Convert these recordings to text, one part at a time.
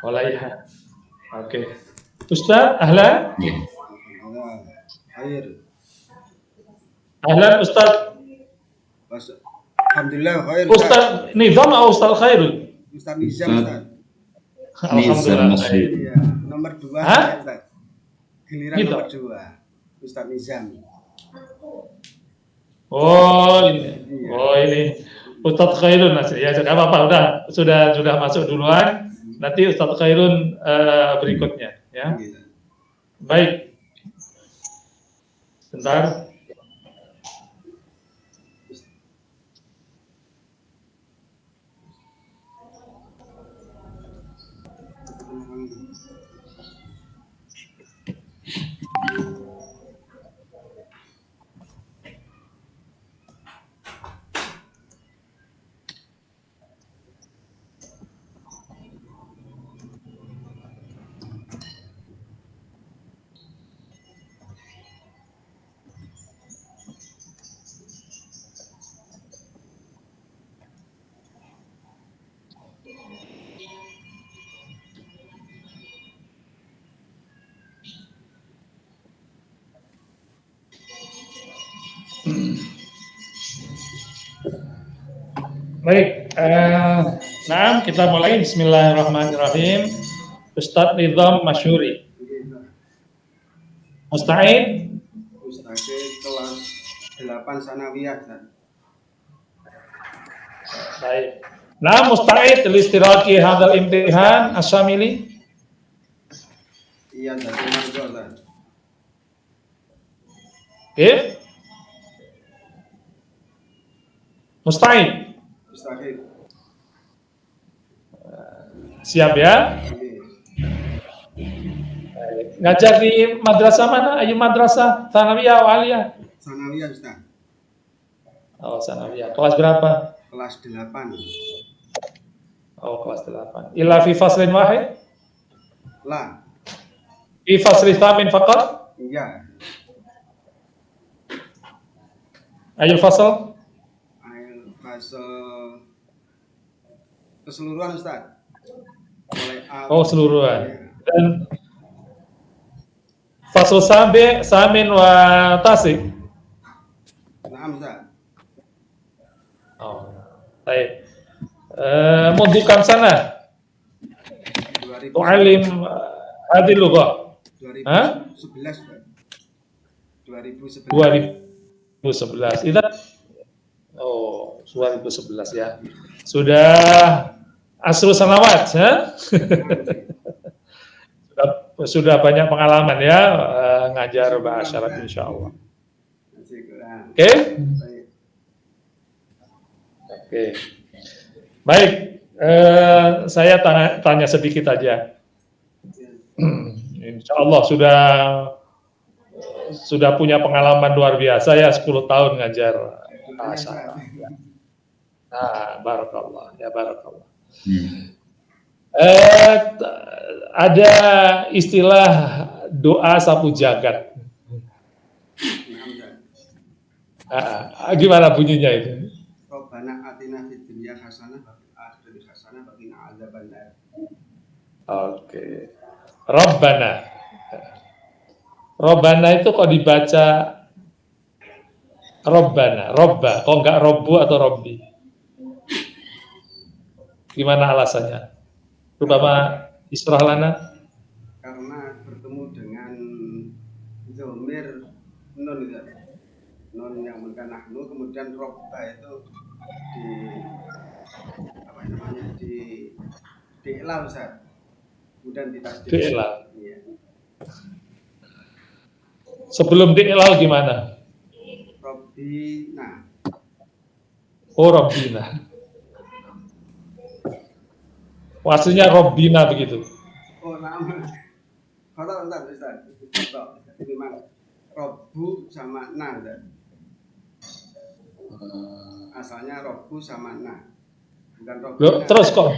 Walaiha. Oke. Ustaz, ahlan. Khair. Ahlan Ustaz. Alhamdulillah khair. Ustaz Nizam atau Ustaz Khairul? Ustaz Nizam, Ustaz. Alhamdulillah. Iya, nomor 2 saya, Ustaz. Giliran gitu. Nomor 2. Ustaz Nizam. Oh, ini. Iya. Oh, ini. Ustaz Khairun ya, enggak apa-apa, sudah masuk duluan. Nanti Ustaz Khairun berikutnya ya. Baik. Sebentar. Baik, nah kita mulai. Bismillahirrahmanirrahim. Ustadz Nizam Masyuri. Musta'id? Musta'id kelas 8 sanawiyah. Baik. Nah, musta'id listiraki hadzal imtihan asyamili? Iya, dari margo. Oke. Musta'id. Siap ya? Ngajar di madrasah mana? Ayu madrasah sanawiyah atau aliyah? Sanawiyah, Ustaz. Oh, sanawiyah. Kelas berapa? Kelas 8. Oh, kelas 8. Illa fi faslin wahid? La. Fi fasli tsamin faqat? Iya. Ayul fasal? Ayul fasal keseluruhan, Ustaz. Mulai oh, keseluruhan. Ya. Dan fasal samin wa tasik? Naam, Ustaz. Oh, baik. Mundukan sana. Tu'alim hadil lughah. 2011. 2011. 2011. Itu 2011 ya. Sudah asrul sanawat, ya? sudah banyak pengalaman ya ngajar bahasa Arab insyaallah. Oke? Oke. Baik, saya tanya sedikit aja. Insya Allah sudah punya pengalaman luar biasa ya, 10 tahun ngajar bahasa Arab. Nah, barakallah, ya barakallah. Ada istilah doa sapu jagat. Gimana bunyinya itu? Rabbana atina fid dunya hasanah wa fil akhirati hasanah wa qina adzabannar. Oke. Rabbana itu kok dibaca Rabbana, Robba, kok enggak Robbu atau Robbi? Gimana alasannya? Terutama Isra lana? Karena bertemu dengan dhamir nun itu. Nun yang merupakan nahnu, kemudian Robba itu di ilal, Ustaz. Kemudian ditasdid. Di ilal. Iya. Sebelum di ilal gimana? Robbina. Oh, Robbina. Aslinya Robbina begitu. Oh, nama. Kalau Ustaz. Itu memang Robbu sama na, Ustaz. Asalnya Robbu sama na. Bukan Robbina. Terus kok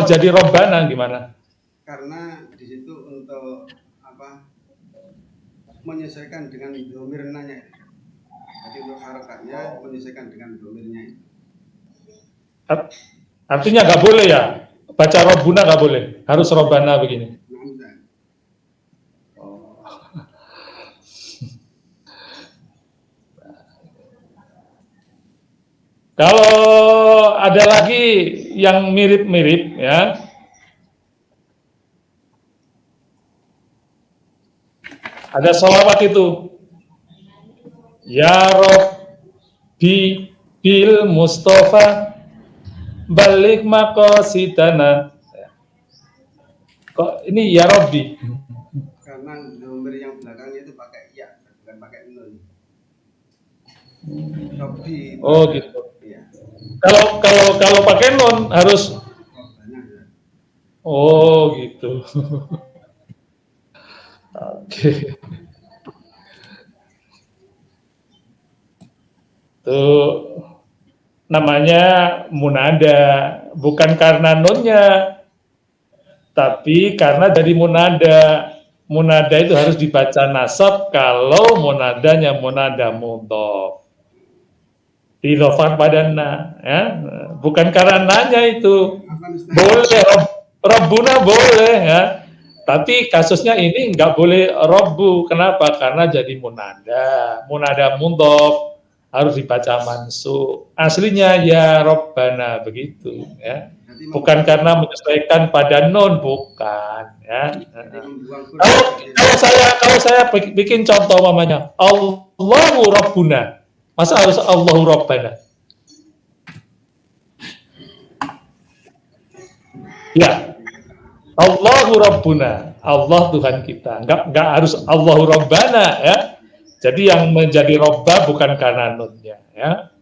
jadi Robbana gimana? Karena di situ untuk menyesuaikan dengan domirnanya. Jadi untuk harakatnya menyesuaikan dengan domirnya. Artinya nggak boleh ya Baca Rabbuna nggak boleh, harus Rabbana begini. Kalau ada lagi yang mirip-mirip ya, ada sholawat itu, Ya Rabbi bil Mustafa balik maqasidana. Kok ini Ya Rabbi? Karena nomor yang belakangnya itu pakai ya, bukan pakai nun. Rabbi. Oh gitu. Ya. Kalau pakai nun harus. Oh gitu. Oke. Tuh namanya munada, bukan karena nunnya, tapi karena dari munada. Munada itu harus dibaca nasab kalau munadanya munada mudhof. Idhofah pada na, ya. Bukan karena nanya itu. Boleh Rabbuna boleh ya. Tapi kasusnya ini nggak boleh Rabbu. Kenapa? Karena jadi munada. Munada mudhof harus dibaca mansub. Aslinya ya Rabbana begitu ya. Bukan karena menyesuaikan pada nun, bukan ya. Kalau saya bikin contoh mamanya Allahu Rabbuna, masa harus Allahu Rabbana? Ya, Allahu Rabbuna, Allah Tuhan kita. Enggak harus Allahu Rabbana ya. Jadi yang menjadi robba bukan karena nunnya ya.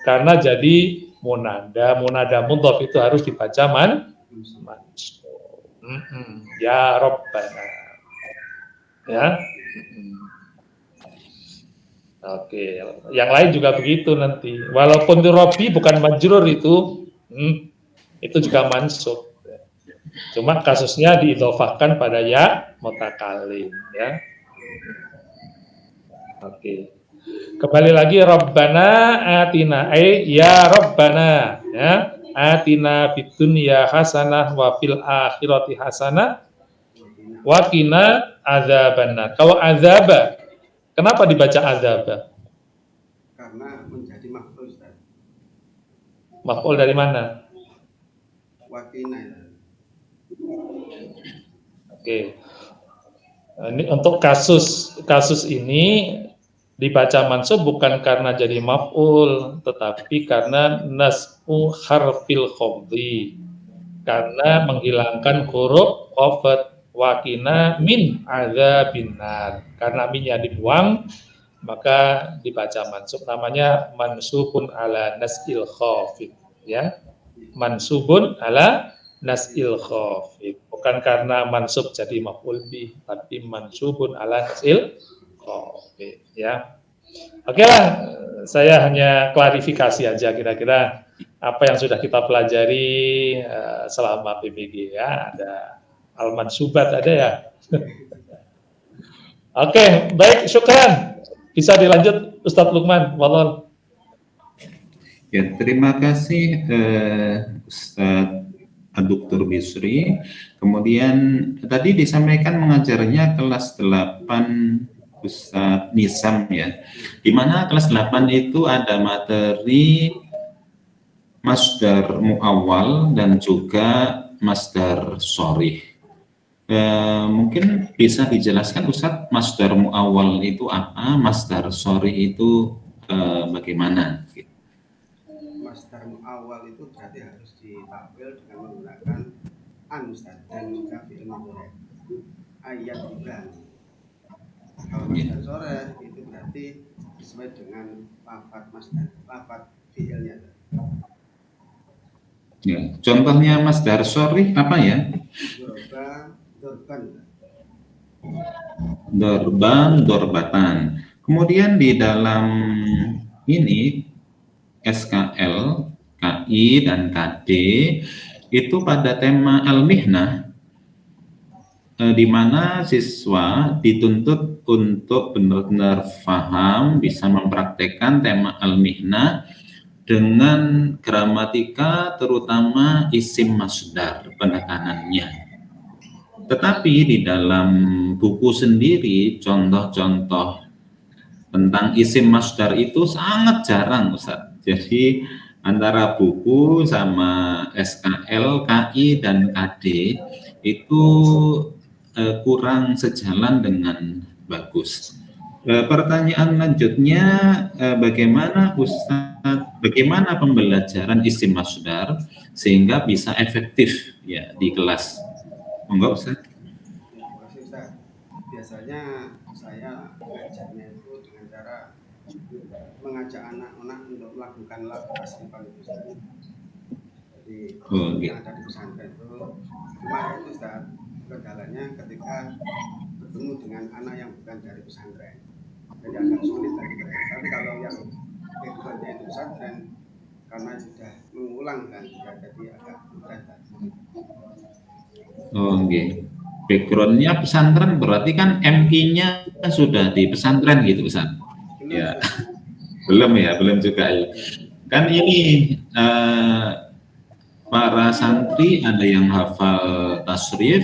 Karena jadi munada mudhof itu harus dibaca mansub. Ya Rabbana. Ya. Oke, yang lain juga begitu nanti. Walaupun itu Rabbi bukan majrur itu juga mansub. Cuma kasusnya diidhofahkan pada ya mutakalim ya. Oke. Kembali lagi Rabbana atina ya Rabbana ya. Atina fid dunya hasanah wa fil akhirati hasanah wa qina adzabannar. Kalau azaba, kenapa dibaca azaba? Karena menjadi maf'ul, Ustaz. Maf'ul dari mana? Wakina. Oke. Ini untuk kasus ini dibaca mansub bukan karena jadi maf'ul, tetapi karena nas'u harfil khafdi, karena menghilangkan huruf khafd. Wakina min adzabinnar, karena minnya dibuang maka dibaca mansub, namanya mansubun ala nas'il khafid ya, mansubun ala nas'il khafid, bukan karena mansub jadi maf'ul bih, tapi mansubun ala nas'il khafid ya. Oke lah, saya hanya klarifikasi aja kira-kira apa yang sudah kita pelajari selama PBG ya. Ada al-mansubat ada ya. Oke, baik, syukran. Bisa dilanjut Ustadz Lukman, wallah. Ya, terima kasih Ustadz Dr. Bisri. Kemudian tadi disampaikan mengajarnya kelas 8 Ustadz Nisam ya. Di mana kelas 8 itu ada materi masdar muawwal dan juga masdar sharih. Mungkin bisa dijelaskan Ustadz, masdar muawwal itu apa, masdar sharih itu bagaimana? Masdar muawwal itu berarti harus ditakwil dengan menggunakan an, Ustaz, dan juga fi'il mudhari. Ayat bulan. Kalau masdar sharih itu berarti sesuai dengan lafaz masdar, lafaz fi'ilnya. Ya, contohnya masdar sharih apa ya? Dorban, dorbatan. Kemudian di dalam ini SKL, KI dan KD itu pada tema al-mihnah, di mana siswa dituntut untuk benar-benar paham, bisa mempraktekkan tema al-mihnah dengan gramatika terutama isim masdar penekanannya. Tetapi di dalam buku sendiri contoh-contoh tentang isim masdar itu sangat jarang, Ustaz. Jadi antara buku sama SKL, KI dan KD itu kurang sejalan dengan bagus. Pertanyaan lanjutnya, bagaimana pembelajaran isim masdar sehingga bisa efektif ya di kelas? Monggo Ustaz. Terima kasih Ustaz. Biasanya saya mengajarnya itu dengan cara mengajak anak-anak untuk melakukan lab tasrifan itu Ustaz. Jadi yang ada di pesantren itu cuma itu Ustaz, kendalanya ketika bertemu dengan anak yang bukan dari pesantren. Jadi agak sulit bagi mereka. Tapi kalau yang backgroundnya itu pesantren, karena sudah mengulang kan, ya, jadi agak mudah. Backgroundnya pesantren berarti kan MI-nya sudah di pesantren gitu Ustaz? Ya, belum juga ya. Kan ini para santri ada yang hafal tasrif,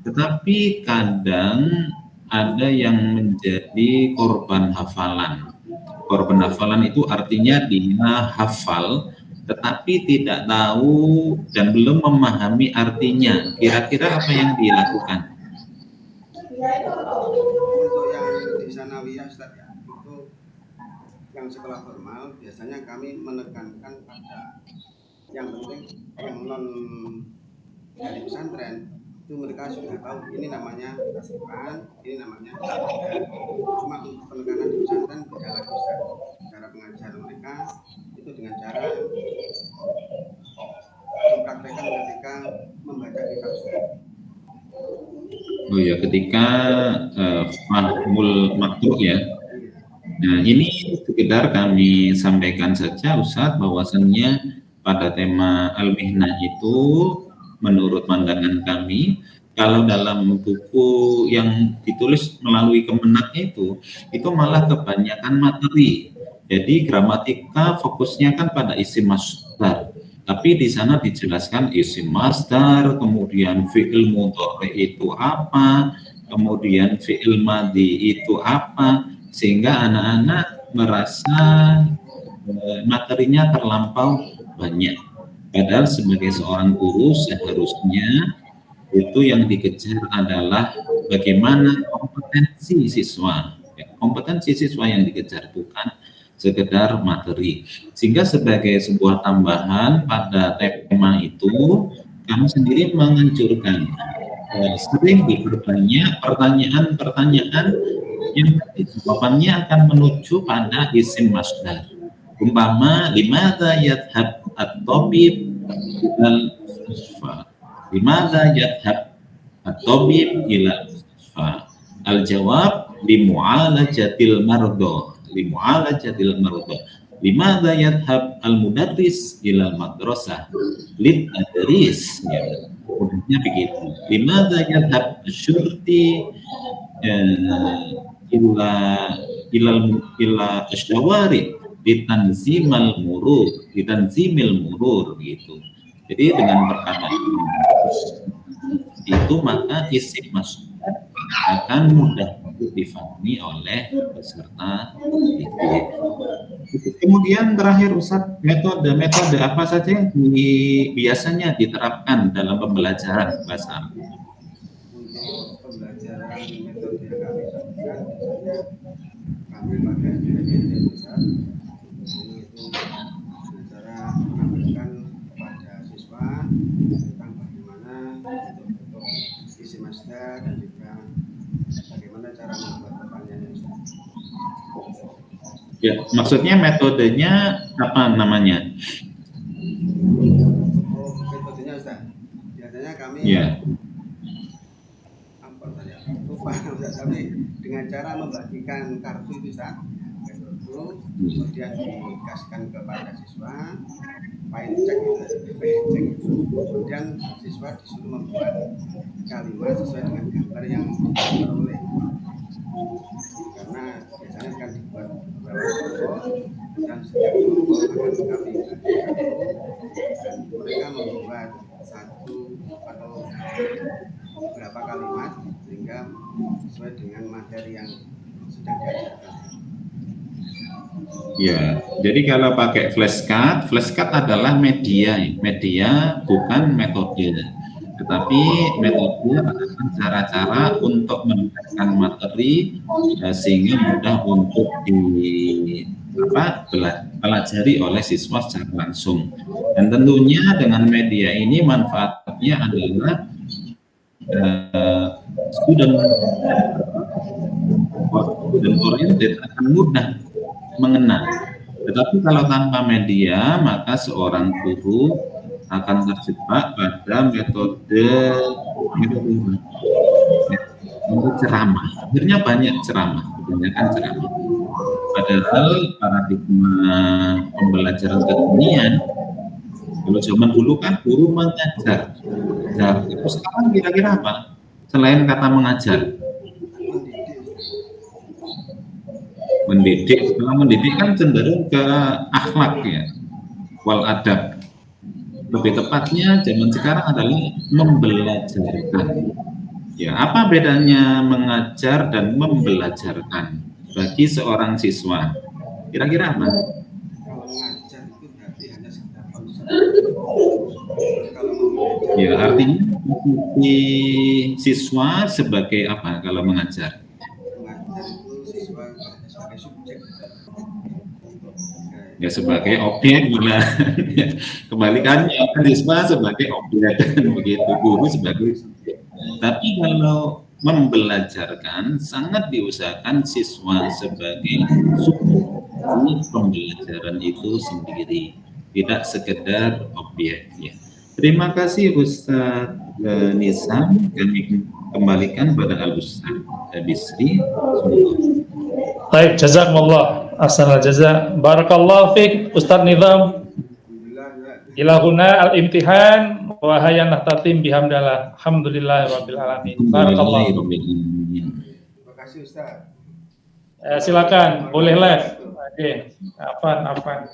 tetapi kadang ada yang menjadi korban hafalan. Korban hafalan itu artinya dia hafal, tetapi tidak tahu dan belum memahami artinya. Kira-kira apa yang dilakukan? Untuk yang di sanawiyah Ustaz ya, itu yang sekolah formal biasanya kami menekankan pada yang penting yang non dari pesantren itu mereka sudah tahu ini namanya tasrifan, ini namanya cuma untuk penekanan di pesantren beda lagi Ustaz. Cara pengajar mereka itu dengan cara mempraktekkan ketika membaca kitab Ustaz. Oh ya, ketika mahmul makruh ya. Nah, ini sekedar kami sampaikan saja Ustadz bahwasannya pada tema al-mihnah itu menurut pandangan kami, kalau dalam buku yang ditulis melalui Kemenak itu malah kebanyakan materi. Jadi gramatika fokusnya kan pada isim masdar. Tapi di sana dijelaskan isim masdar, kemudian fi'il mudhari itu apa, kemudian fi'il madhi itu apa, sehingga anak-anak merasa materinya terlampau banyak. Padahal sebagai seorang guru seharusnya itu yang dikejar adalah bagaimana kompetensi siswa. Kompetensi siswa yang dikejar, bukan sekedar materi. Sehingga sebagai sebuah tambahan pada tema itu, kami sendiri menganjurkan sering diperbanyak pertanyaan-pertanyaan yang jawabannya akan menuju pada isim masdar. Umpama limadza yadhhab at-tabib ilal mustasfa. Limadza yadhhab at-tabib ilal mustasfa. Al-jawab limu'alajatil mardo. Limu'alajatil mardo. Limadza yadhhab al-mudarris ilal madrasah. Lit-tadris. Ya, mudahnya begitu. Limadza yadhhab asyurti ila asyawari ditanzimil murur gitu. Jadi dengan perkataan itu maka isim masdar akan mudah difahami oleh peserta didik. Kemudian terakhir Ustaz, metode apa saja yang biasanya diterapkan dalam pembelajaran bahasa Arab? Untuk pembelajaran metode yang kami lakukan biasanya kami pakai metode besar, yaitu cara menampilkan kepada siswa tentang bagaimana bentuk-bentuk isim masdar dan juga bagaimana cara membuat pertanyaannya Ustaz. Ya, maksudnya metodenya apa namanya? Oh, metodenya Ustaz. Biasanya kami lupa Ustaz, tapi dengan cara membagikan kartu itu Ustaz. Kemudian dikasihkan kepada siswa, cek itu. Kemudian siswa disuruh membuat kalimat sesuai dengan gambar yang diperoleh. karena biasanya akan dibuat beberapa kelompok dan setiap kelompok akan kami bagi satu dan mereka membuat satu atau beberapa kalimat sehingga sesuai dengan materi yang sedang diajarkan. Ya, jadi kalau pakai flashcard adalah media bukan metode. Tetapi metode adalah cara-cara untuk mendapatkan materi sehingga mudah untuk dipelajari oleh siswa secara langsung. Dan tentunya dengan media ini manfaatnya adalah student oriented akan mudah mengenal. Tetapi kalau tanpa media, maka seorang guru akan terjebak pada metode ceramah. Akhirnya banyak ceramah, kebanyakan ceramah. Padahal paradigma pembelajaran kekinian, kalau zaman dulu kan guru mengajar. Terus sekarang kira-kira apa? Selain kata mengajar, mendidik. Kalau mendidik kan cenderung ke akhlak ya, wal adab. Lebih tepatnya zaman sekarang adalah membelajarkan. Ya, apa bedanya mengajar dan membelajarkan bagi seorang siswa? Kira-kira apa? Kalau mengajar itu berarti hanya sekedar konsep. Ya, artinya siswa sebagai apa kalau mengajar? Mengajar itu siswa sebagai subjek. Ya sebagai objek, kebalikannya siswa sebagai objek, begitu, guru sebagai subjek. Tapi kalau membelajarkan sangat diusahakan siswa sebagai subjek pembelajaran itu sendiri, tidak sekedar objek. Ya. Terima kasih Ustadz Nizam, kami kembalikan pada Al-Ustadz Bisri. Baik, jazakumullah ahsanal jaza. Barakallahu fiik Ustaz Nizam. Ilahuna al-imtihan wa hayya nahtatim bihamdallah. Alhamdulillahirabbil alamin. Barakallahu. Terima kasih Ustaz. Silakan, boleh live. Oke, Afan.